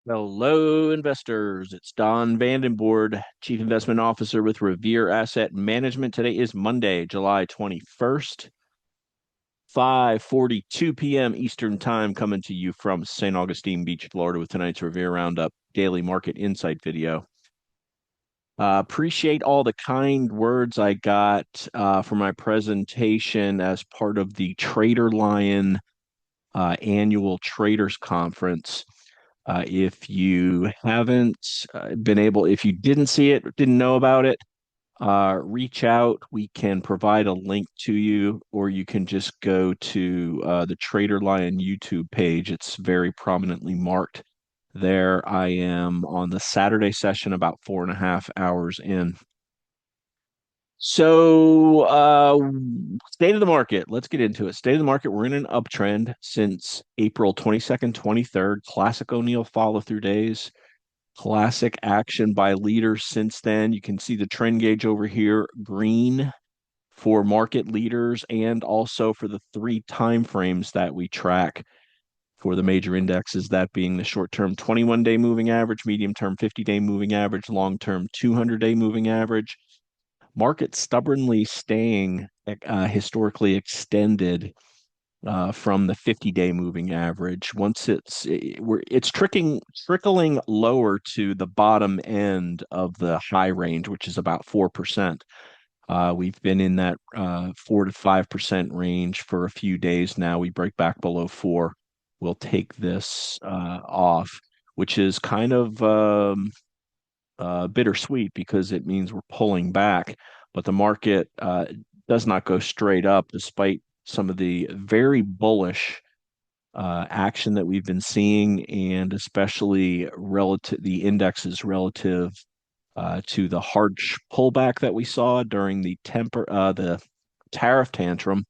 Hello, investors. It's Don Vandenbord, Chief Investment Officer with Revere Asset Management. Today is Monday, July 21st, 5:42 p.m. Eastern Time, coming to you from St. Augustine Beach, Florida, with tonight's Revere Roundup Daily Market Insight video. Appreciate all the kind words I got for my presentation as part of the Trader Lion annual Traders Conference. If you haven't if you didn't see it, didn't know about it, reach out. We can provide a link to you, or you can just go to the Trader Lion YouTube page. It's very prominently marked there. I am on the Saturday session, about 4.5 hours in. So, state of the market. Let's get into it. State of the market. We're in an uptrend since April 22nd, 23rd. Classic O'Neill follow through days. Classic action by leaders since then. You can see the trend gauge over here, green for market leaders and also for the three time frames that we track for the major indexes, that being the short-term 21-day moving average, medium-term 50-day moving average, long-term 200-day moving average. Market stubbornly staying historically extended from the 50-day moving average. Once it's trickling lower to the bottom end of the high range, which is about 4%. We've been in that 4 to 5% range for a few days now. We break back below 4. We'll take this off, which is kind of bittersweet because it means we're pulling back, but the market does not go straight up despite some of the very bullish action that we've been seeing, and especially relative the indexes relative to the harsh pullback that we saw during the tariff tantrum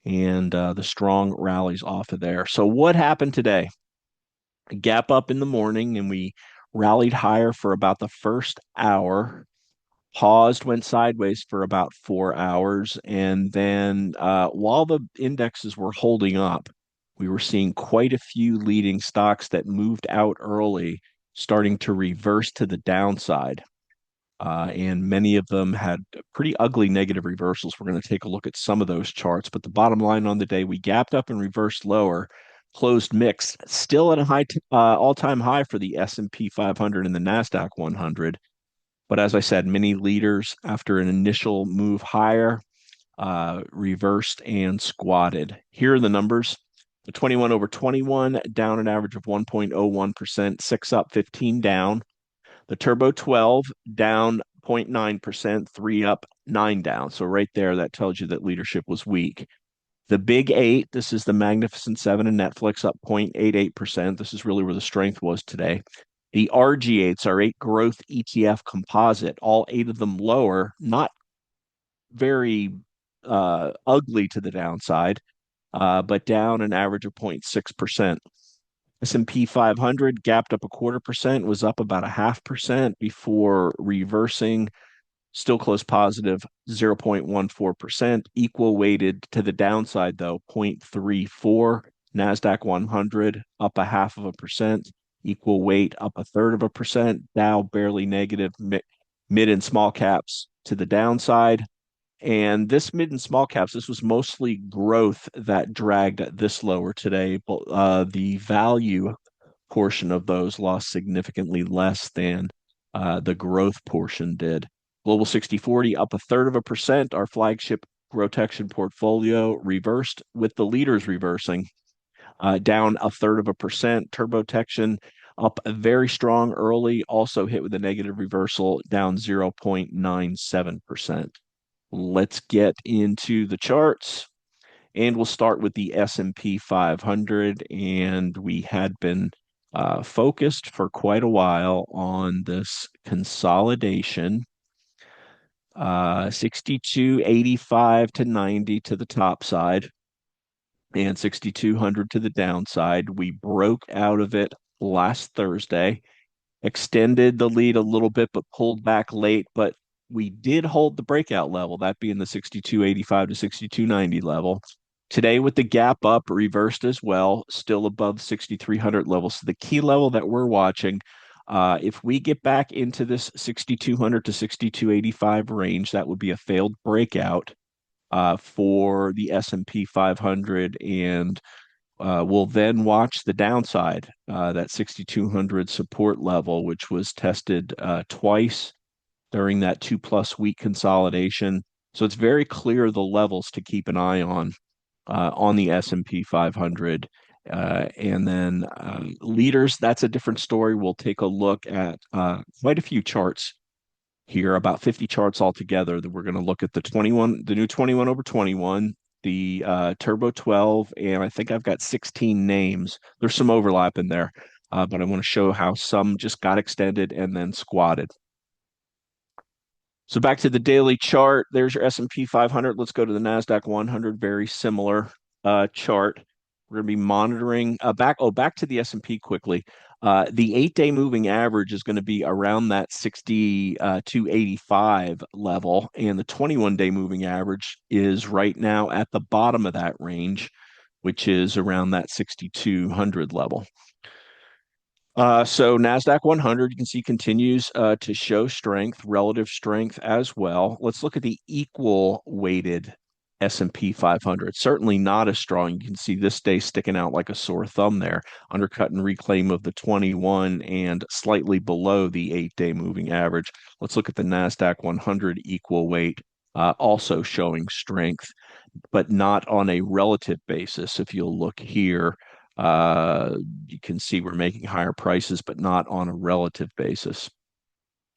and the strong rallies off of there. So what happened today? A gap up in the morning, and we rallied higher for about the first hour, paused, went sideways for about 4 hours, and then while the indexes were holding up, we were seeing quite a few leading stocks that moved out early, starting to reverse to the downside. And many of them had pretty ugly negative reversals. We're going to take a look at some of those charts. But the bottom line on the day, we gapped up and reversed lower, closed mixed, still at a all-time high for the S&P 500 and the NASDAQ 100. But as I said, many leaders, after an initial move higher, reversed and squatted. Here are the numbers. The 21 over 21, down an average of 1.01%, 6 up, 15 down. The Turbo 12, down 0.9%, 3 up, 9 down. So right there, that tells you that leadership was weak. The Big Eight, this is the Magnificent Seven and Netflix, up 0.88%. This is really where the strength was today. The RG8s, our 8 growth ETF composite, all 8 of them lower, not very ugly to the downside, but down an average of 0.6%. S&P 500 gapped up 0.25%, was up about 0.5% before reversing, still close positive 0.14%, equal weighted to the downside though, 0.34. NASDAQ 100 up 0.5%, equal weight up 1/3%. Dow barely negative, mid and small caps to the downside. And this mid and small caps, this was mostly growth that dragged this lower today. But the value portion of those lost significantly less than the growth portion did. Global 60/40 up 1/3%. Our flagship GROTECTION portfolio reversed with the leaders reversing, down 1/3%. TurboTection up very strong early, also hit with a negative reversal, down 0.97%. Let's get into the charts, and we'll start with the S&P 500. And we had been focused for quite a while on this consolidation, 6285 to 90 to the top side and 6200 to the downside. We broke out of it last Thursday, extended the lead a little bit, but pulled back late. But we did hold the breakout level, that being the 6285 to 6290 level. Today with the gap up reversed as well, still above 6,300 levels. So the key level that we're watching, if we get back into this 6,200 to 6,285 range, that would be a failed breakout for the S&P 500, and we'll then watch the downside, that 6,200 support level, which was tested twice during that 2+ week consolidation. So it's very clear the levels to keep an eye on the S&P 500. And then leaders, that's a different story. We'll take a look at quite a few charts here, about 50 charts altogether, that we're going to look at the 21, the new 21 over 21, the Turbo 12, and I think I've got 16 names. There's some overlap in there, but I want to show how some just got extended and then squatted. So back to the daily chart, there's your S&P 500. Let's go to the NASDAQ 100, very similar chart. We're going to be monitoring back to the S&P quickly. The 8-day moving average is going to be around that 60 to 85 level, and the 21-day moving average is right now at the bottom of that range, which is around that 6,200 level. So NASDAQ 100, you can see, continues to show strength, relative strength as well. Let's look at the equal weighted S&P 500. Certainly not as strong. You can see this day sticking out like a sore thumb there, undercut and reclaim of the 21 and slightly below the 8-day moving average. Let's look at the NASDAQ 100 equal weight, also showing strength, but not on a relative basis. If you'll look here, you can see we're making higher prices, but not on a relative basis.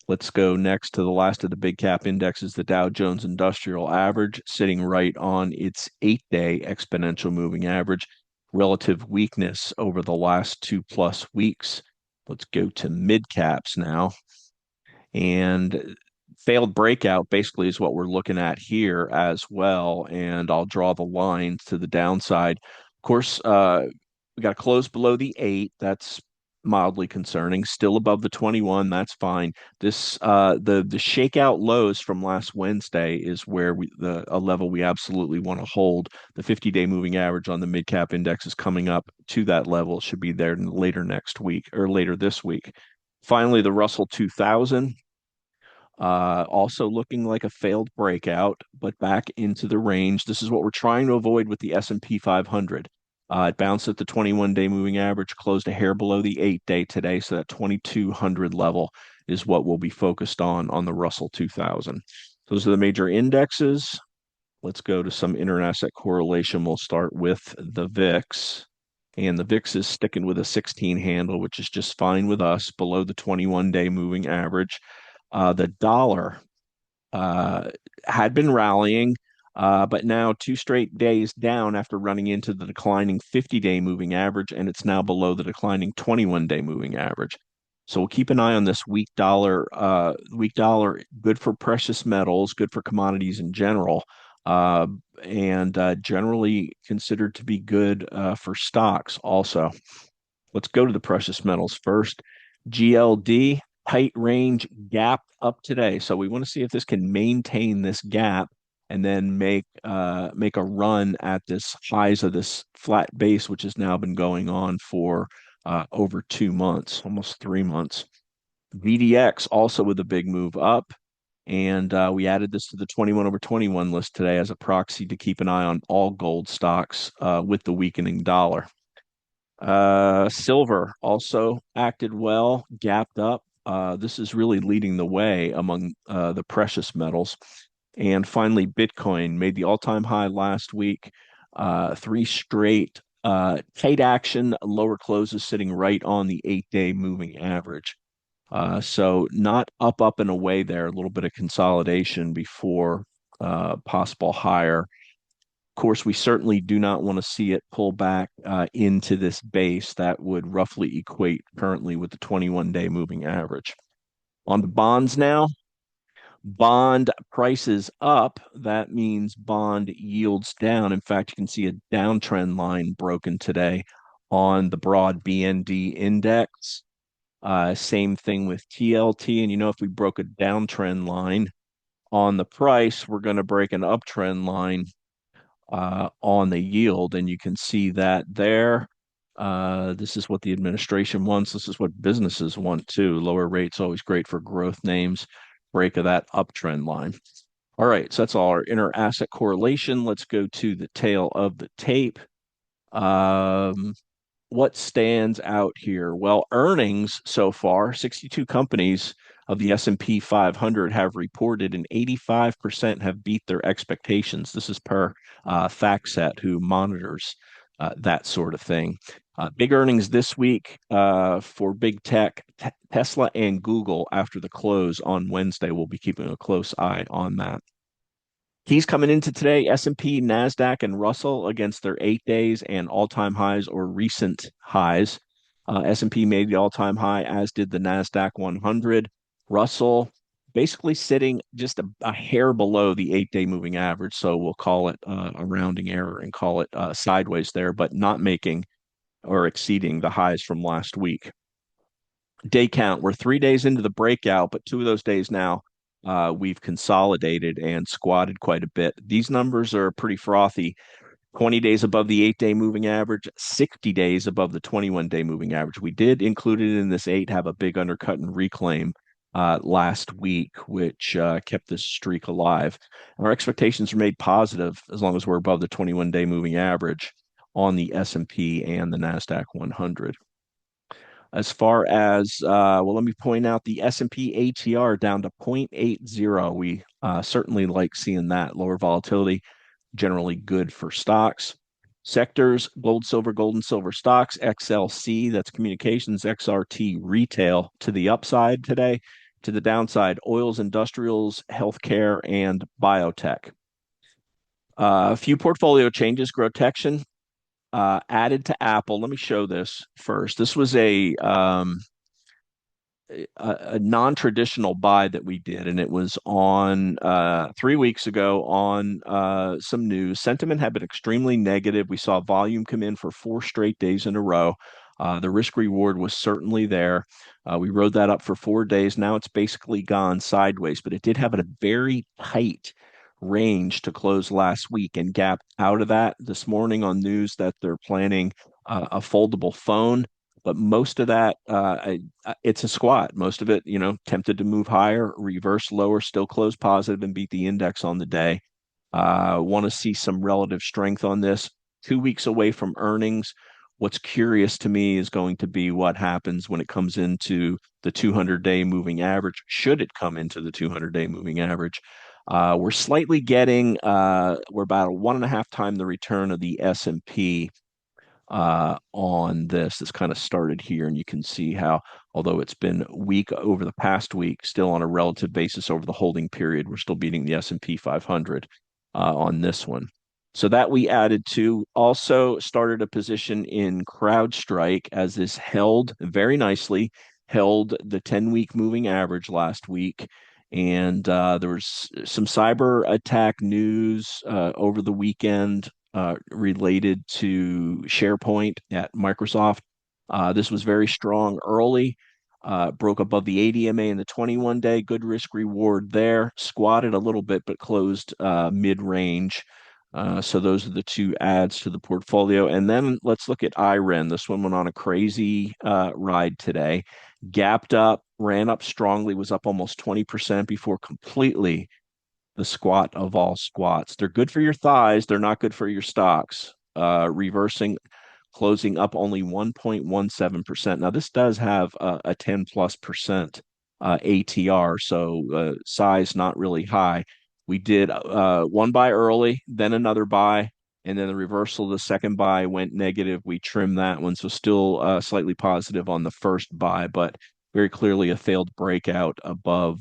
Let's go next to the last of the big cap indexes, the Dow Jones Industrial Average, sitting right on its 8-day exponential moving average. Relative weakness over the last 2+ weeks. Let's go to mid caps now. And failed breakout basically is what we're looking at here as well. And I'll draw the line to the downside. Of course, we got to close below the 8. That's mildly concerning. Still above the 21. That's fine. This the shakeout lows from last Wednesday is where a level we absolutely want to hold. The 50-day moving average on the mid cap index is coming up to that level. It should be there later next week or later this week. Finally, the Russell 2000, also looking like a failed breakout, but back into the range. This is what we're trying to avoid with the S&P 500. It bounced at the 21-day moving average, closed a hair below the 8-day today, so that 2,200 level is what we'll be focused on the Russell 2000. Those are the major indexes. Let's go to some inter-asset correlation. We'll start with the VIX. And the VIX is sticking with a 16 handle, which is just fine with us, below the 21-day moving average. The dollar had been rallying, but now 2 straight days down after running into the declining 50-day moving average, and it's now below the declining 21-day moving average. So we'll keep an eye on this weak dollar. Weak dollar, good for precious metals, good for commodities in general, and generally considered to be good for stocks also. Let's go to the precious metals first. GLD, tight range, gap up today. So we want to see if this can maintain this gap and then make a run at this highs of this flat base, which has now been going on for over 2 months, almost 3 months. VDX also with a big move up. And we added this to the 21 over 21 list today as a proxy to keep an eye on all gold stocks with the weakening dollar. Silver also acted well, gapped up. This is really leading the way among the precious metals. And finally, Bitcoin made the all-time high last week. 3 straight tight action, lower closes sitting right on the 8-day moving average. So not up and away there, a little bit of consolidation before possible higher. Of course, we certainly do not want to see it pull back into this base. That would roughly equate currently with the 21-day moving average. On the bonds now, bond prices up. That means bond yields down. In fact, you can see a downtrend line broken today on the broad BND index. Same thing with TLT. And if we broke a downtrend line on the price, we're going to break an uptrend line on the yield, and you can see that there. This is what the administration wants. This is what businesses want too. Lower rates always great for growth names. Break of that uptrend line. All right, so that's all our inter asset correlation. Let's go to the tail of the tape. Um, what stands out here? Well, earnings so far, 62 companies of the S&P 500 have reported, and 85% have beat their expectations. This is per FactSet, who monitors that sort of thing. Big earnings this week for big tech, Tesla and Google after the close on Wednesday. We'll be keeping a close eye on that. Keys coming into today, S&P, NASDAQ, and Russell against their 8 days and all-time highs or recent highs. S&P made the all-time high, as did the NASDAQ 100. Russell basically sitting just a hair below the 8 day moving average. So we'll call it a rounding error and call it sideways there, but not making or exceeding the highs from last week. Day count, we're 3 days into the breakout, but 2 of those days now we've consolidated and squatted quite a bit. These numbers are pretty frothy. 20 days above the 8 day moving average, 60 days above the 21 day moving average. We did include it in this eight, have a big undercut and reclaim last week, which kept this streak alive. Our expectations are made positive as long as we're above the 21 day moving average on the S&P and the NASDAQ 100. As far as well, let me point out the S&P ATR down to 0.80. We certainly like seeing that. Lower volatility, generally good for stocks. Sectors, gold and silver stocks, XLC, that's communications, XRT, retail to the upside today. To the downside, oils, industrials, healthcare, and biotech. A few portfolio changes. GROTECTION added to Apple. Let me show this first. This was a non-traditional buy that we did, and it was on 3 weeks ago on some news. Sentiment had been extremely negative. We saw volume come in for 4 straight days in a row. The risk reward was certainly there. We rode that up for 4 days. Now it's basically gone sideways, but it did have a very tight range to close last week and gapped out of that this morning on news that they're planning a foldable phone. But most of that, it's a squat. Most of it, tempted to move higher, reverse lower, still close positive and beat the index on the day. Want to see some relative strength on this. 2 weeks away from earnings. What's curious to me is going to be what happens when it comes into the 200-day moving average. Should it come into the 200-day moving average? We're slightly getting, we're about 1.5 times the return of the S&P on this. This kind of started here, and you can see how, although it's been weak over the past week, still on a relative basis over the holding period, we're still beating the S&P 500 on this one. So that we added to. Also started a position in CrowdStrike as this held very nicely, held the 10-week moving average last week. And there was some cyber attack news over the weekend related to SharePoint at Microsoft. This was very strong early, broke above the 80 MA in the 21 day, good risk reward there, squatted a little bit, but closed mid-range. So those are the two adds to the portfolio. And then let's look at herein. This one went on a crazy ride today, gapped up, ran up strongly, was up almost 20% before completely the squat of all squats. They're good for your thighs. They're not good for your stocks. Reversing, closing up only 1.17%. Now, this does have a 10+% ATR, so size not really high. We did one buy early, then another buy, and then the reversal of the second buy went negative. We trimmed that one, so still slightly positive on the first buy, but very clearly a failed breakout above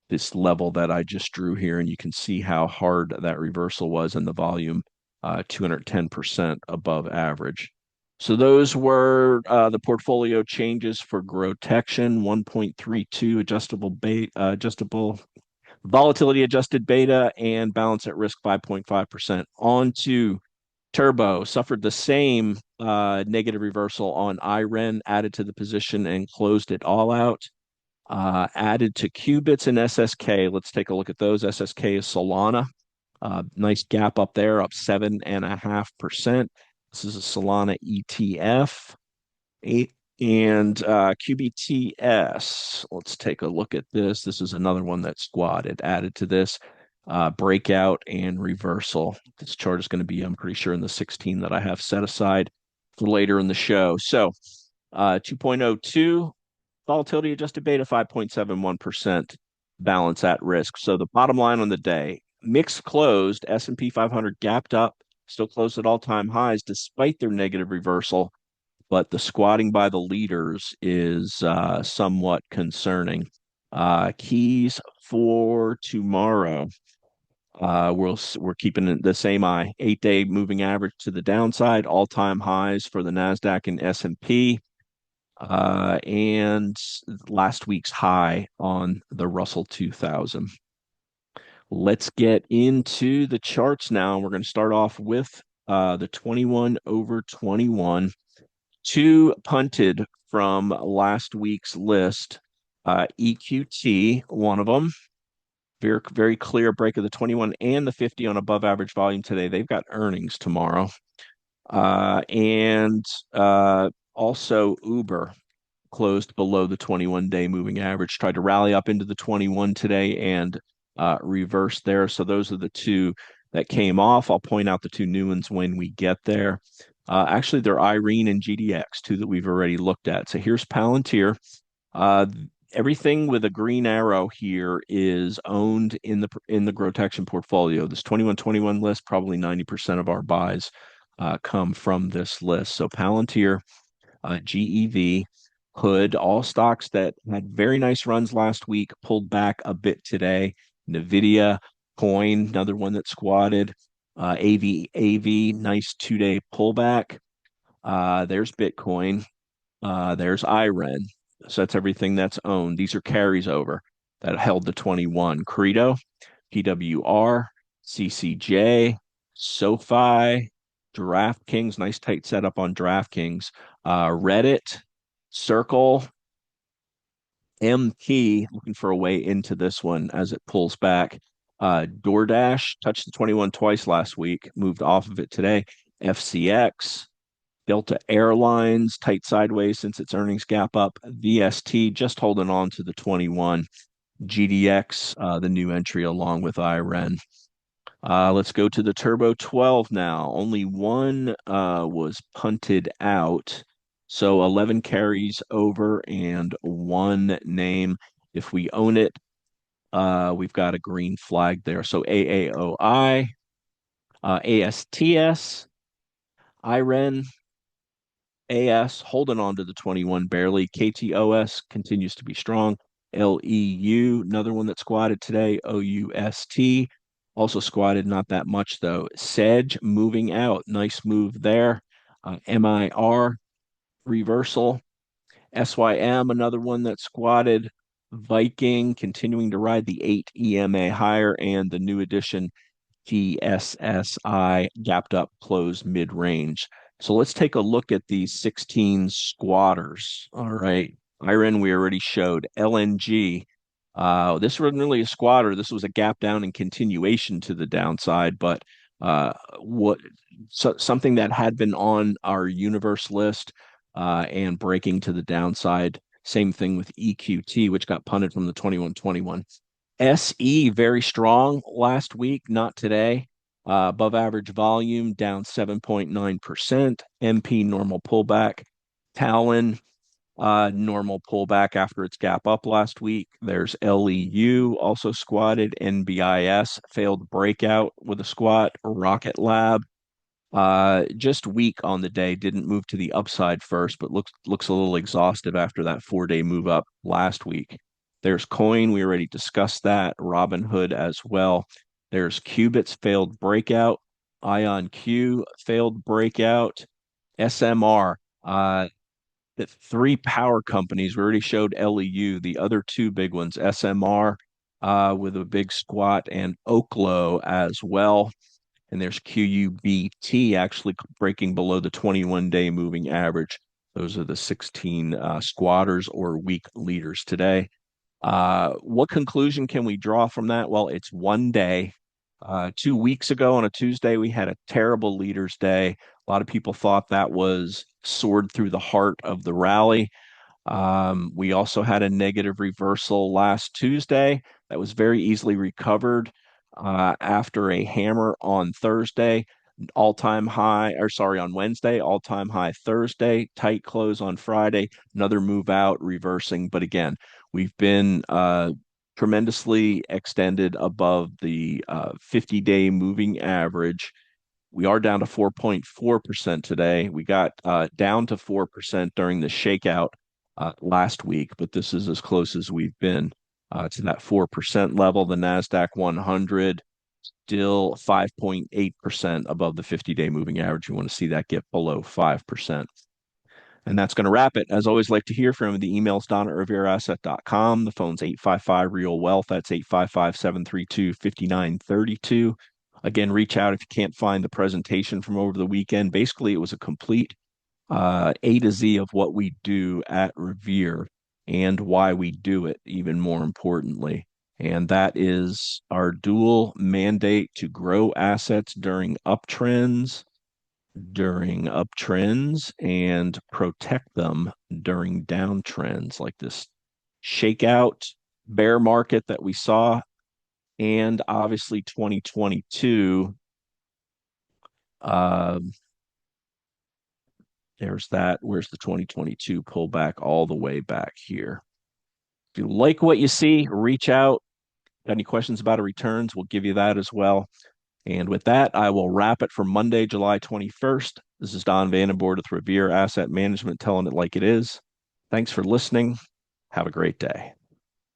this level that I just drew here, and you can see how hard that reversal was in the volume, 210% above average. So those were the portfolio changes for GROTECTION, 1.32 adjustable volatility adjusted beta, and balance at risk 5.5%. On to Turbo, suffered the same negative reversal on herein, added to the position and closed it all out. Added to Qubits and SSK. Let's take a look at those. SSK is Solana. Nice gap up there, up 7.5%. This is a Solana ETF. And QBTS, let's take a look at this. This is another one that Squad had added to this. Breakout and reversal. This chart is going to be, I'm pretty sure, in the 16 that I have set aside for later in the show. So 2.02, volatility adjusted beta 5.71%, balance at risk. So the bottom line on the day, mixed closed, S&P 500 gapped up, still closed at all-time highs despite their negative reversal, but the squatting by the leaders is somewhat concerning. Keys for tomorrow. We're keeping the same eye. 8-day moving average to the downside, all-time highs for the Nasdaq and S&P, and last week's high on the Russell 2000. Let's get into the charts now. We're going to start off with the 21 over 21. Two punted from last week's list. EQT, one of them. Very, very clear break of the 21 and the 50 on above average volume today. They've got earnings tomorrow. And also Uber closed below the 21-day moving average, tried to rally up into the 21 today and reversed there. So those are the two that came off. I'll point out the two new ones when we get there. Actually, they're herein and GDX, two that we've already looked at. So here's Palantir. Everything with a green arrow here is owned in the GROTECTION portfolio. This 2121 list, probably 90% of our buys come from this list. So Palantir, GEV, Hood, all stocks that had very nice runs last week, pulled back a bit today. NVIDIA, Coin, another one that squatted. AV, nice 2-day pullback. There's Bitcoin. There's herein. So that's everything that's owned. These are carries over that held the 21. Credo, PWR, CCJ, SoFi, DraftKings, nice tight setup on DraftKings. Reddit, Circle, MP, looking for a way into this one as it pulls back. DoorDash touched the 21 twice last week, moved off of it today. FCX, Delta Airlines, tight sideways since its earnings gap up. VST, just holding on to the 21. GDX, the new entry along with herein. Let's go to the Turbo 12 now. Only one was punted out. So 11 carries over and one name. If we own it, we've got a green flag there. So AAOI, ASTS, herein, AS holding on to the 21 barely. KTOS continues to be strong. LEU, another one that squatted today. OUST also squatted, not that much though. Sedge moving out. Nice move there. MIR reversal. SYM, another one that squatted. Viking continuing to ride the 8 EMA higher, and the new addition GSSI gapped up, closed mid-range. So let's take a look at these 16 squatters. All right. herein, we already showed. LNG. This wasn't really a squatter. This was a gap down and continuation to the downside, but something that had been on our universe list and breaking to the downside. Same thing with EQT, which got punted from the 2121. SE, very strong last week, not today. Above average volume, down 7.9%. MP, normal pullback. Talon, normal pullback after its gap up last week. There's LEU, also squatted. NBIS, failed breakout with a squat. Rocket Lab, just weak on the day, didn't move to the upside first, but looks a little exhaustive after that 4-day move up last week. There's Coin, we already discussed that. Robinhood as well. There's Qubits, failed breakout. IonQ, failed breakout. SMR, the three power companies, we already showed LEU, the other two big ones, SMR with a big squat, and Oklo as well. And there's QUBT actually breaking below the 21-day moving average. Those are the 16 squatters or weak leaders today. What conclusion can we draw from that? Well, it's one day. 2 weeks ago on a Tuesday, we had a terrible leaders day. A lot of people thought that was soared through the heart of the rally. We also had a negative reversal last Tuesday that was very easily recovered after a hammer on Thursday, all time high, or sorry, on Wednesday, all time high Thursday, tight close on Friday, another move out, reversing. But again, we've been tremendously extended above the 50-day moving average. We are down to 4.4% today. We got down to 4% during the shakeout last week, but this is as close as we've been to that 4% level. The NASDAQ 100 still 5.8% above the 50-day moving average. You want to see that get below 5%. And that's going to wrap it. As always, like to hear from you. The email's don@revereasset.com. The phone's 855 Real Wealth. That's 855-732-5932. Again, reach out if you can't find the presentation from over the weekend. Basically, it was a complete A to Z of what we do at Revere and why we do it, even more importantly. And that is our dual mandate to grow assets during uptrends and protect them during downtrends like this shakeout bear market that we saw. And obviously 2022, uh, there's that. Where's the 2022 pullback all the way back here? If you like what you see, reach out. Got any questions about a returns? We'll give you that as well. And with that, I will wrap it for Monday, July 21st. This is Don Vandenbord with Revere Asset Management, telling it like it is. Thanks for listening. Have a great day.